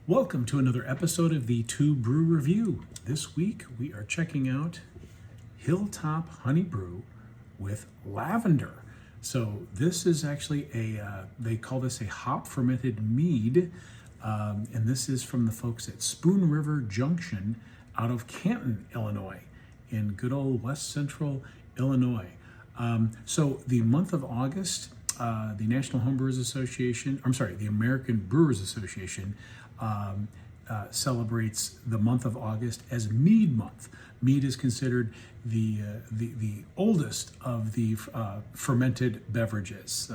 Welcome to another episode of the TUE Brew Review. This week we are checking out Hilltop Honey Brew with Lavender. So this is actually they call this a hop fermented mead, and this is from the folks at Spoon River Junction out of Canton, Illinois, in good old West Central Illinois. So the month of August, the National Homebrewers Association, the American Brewers Association celebrates the month of August as Mead Month. Mead is considered the oldest of the fermented beverages.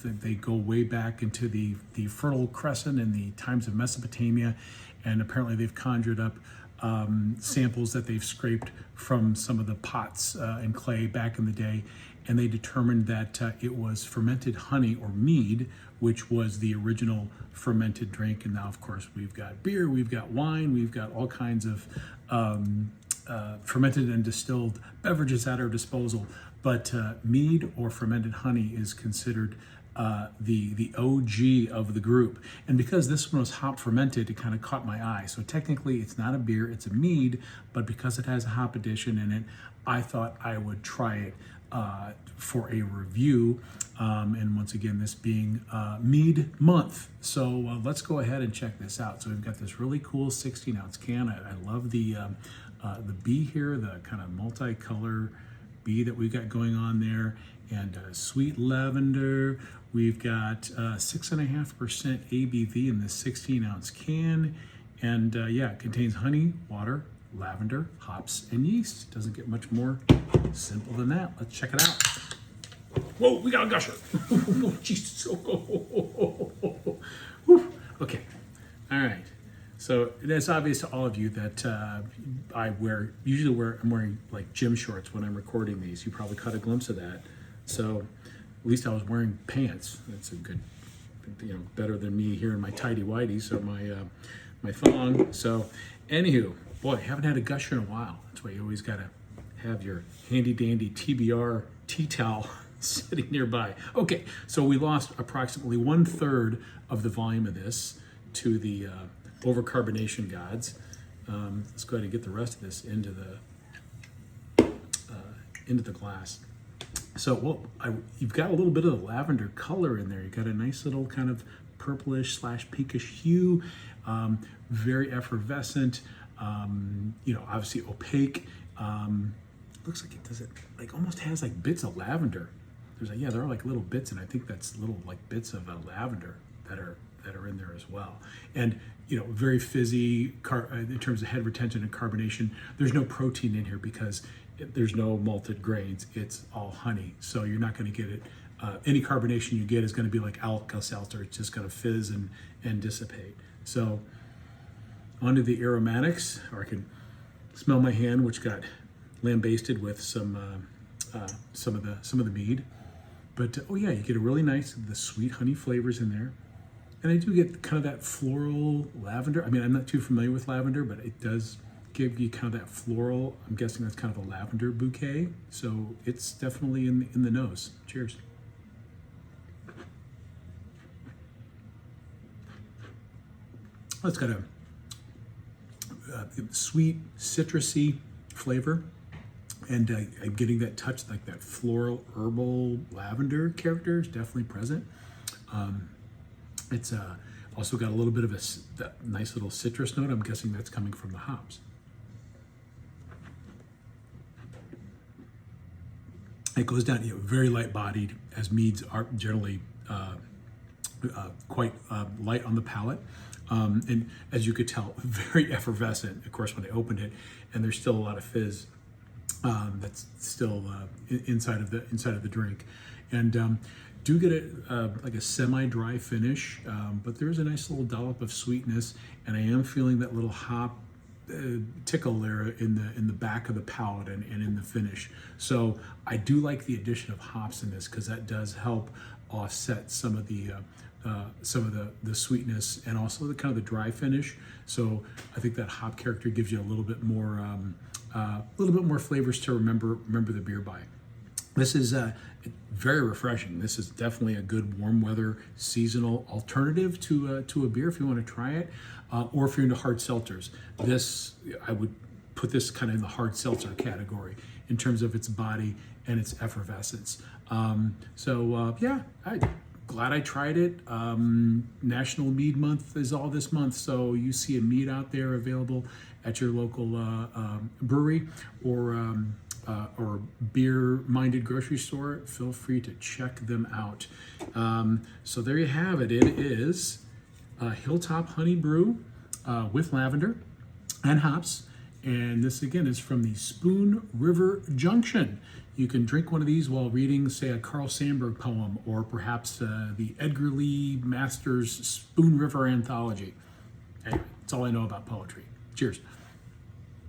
They go way back into the Fertile Crescent in the times of Mesopotamia, and apparently they've conjured up samples that they've scraped from some of the pots and clay back in the day, and they determined that it was fermented honey or mead, which was the original fermented drink. And now, of course, we've got beer, we've got wine, we've got all kinds of fermented and distilled beverages at our disposal. But mead or fermented honey is considered the OG of the group. And because this one was hop fermented, it kind of caught my eye. So technically it's not a beer, it's a mead, but because it has a hop addition in it, I thought I would try it for a review. And once again, this being Mead Month. So let's go ahead and check this out. So we've got this really cool 16-ounce can. I love the bee here, the kind of multicolor bee that we've got going on there, and sweet lavender. We've got 6.5% ABV in this 16-ounce can, and yeah, it contains honey, water, lavender, hops, and yeast. Doesn't get much more simple than that. Let's check it out. Whoa, we got a gusher. Oh, Jesus. Okay, all right. So it's obvious to all of you that I'm wearing like gym shorts when I'm recording these. You probably caught a glimpse of that. So at least I was wearing pants. That's a good, better than me here in my tighty whities. So my thong. So anywho, boy, haven't had a gusher in a while. That's why you always gotta have your handy dandy TBR tea towel sitting nearby. Okay, so we lost approximately 1/3 of the volume of this to the overcarbonation gods. Let's go ahead and get the rest of this into the glass. So, well, you've got a little bit of the lavender color in there. You've got a nice little kind of purplish / pinkish hue, very effervescent, obviously opaque. Looks like it almost has like bits of lavender. There are like little bits, and I think that's little like bits of lavender that are in there as well. And very fizzy in terms of head retention and carbonation. There's no protein in here because there's no malted grains. It's all honey, so you're not going to get it. Any carbonation you get is going to be like Alka-Seltzer. It's just going to fizz and dissipate. So onto the aromatics, or I can smell my hand, which got lambasted with some of the mead. But oh yeah, you get a really nice the sweet honey flavors in there. And I do get kind of that floral lavender. I mean, I'm not too familiar with lavender, but it does give you kind of that floral. I'm guessing that's kind of a lavender bouquet. So it's definitely in the nose. Cheers. Oh, it's got a sweet, citrusy flavor. And I'm getting that touch, like that floral, herbal, lavender character is definitely present. It's also got a little bit of that nice little citrus note. I'm guessing that's coming from the hops. It goes down, very light-bodied, as meads are generally quite light on the palate. And as you could tell, very effervescent, of course, when I opened it, and there's still a lot of fizz that's still inside of the drink. And do get like a semi-dry finish, but there is a nice little dollop of sweetness, and I am feeling that little hop tickle there in the back of the palate and in the finish. So I do like the addition of hops in this because that does help offset some of the sweetness and also the kind of the dry finish. So I think that hop character gives you a little bit more flavors to remember the beer by. This is very refreshing. This is definitely a good warm weather seasonal alternative to a beer if you want to try it, or if you're into hard seltzers. This, I would put this kind of in the hard seltzer category in terms of its body and its effervescence. Yeah, glad I tried it. National Mead Month is all this month, so you see a mead out there available at your local brewery or beer-minded grocery store, feel free to check them out. So there you have it. It is Hilltop Honey Brew with lavender and hops. And this again is from the Spoon River Junction. You can drink one of these while reading, say, a Carl Sandburg poem, or perhaps the Edgar Lee Masters Spoon River Anthology. Anyway, that's all I know about poetry. Cheers.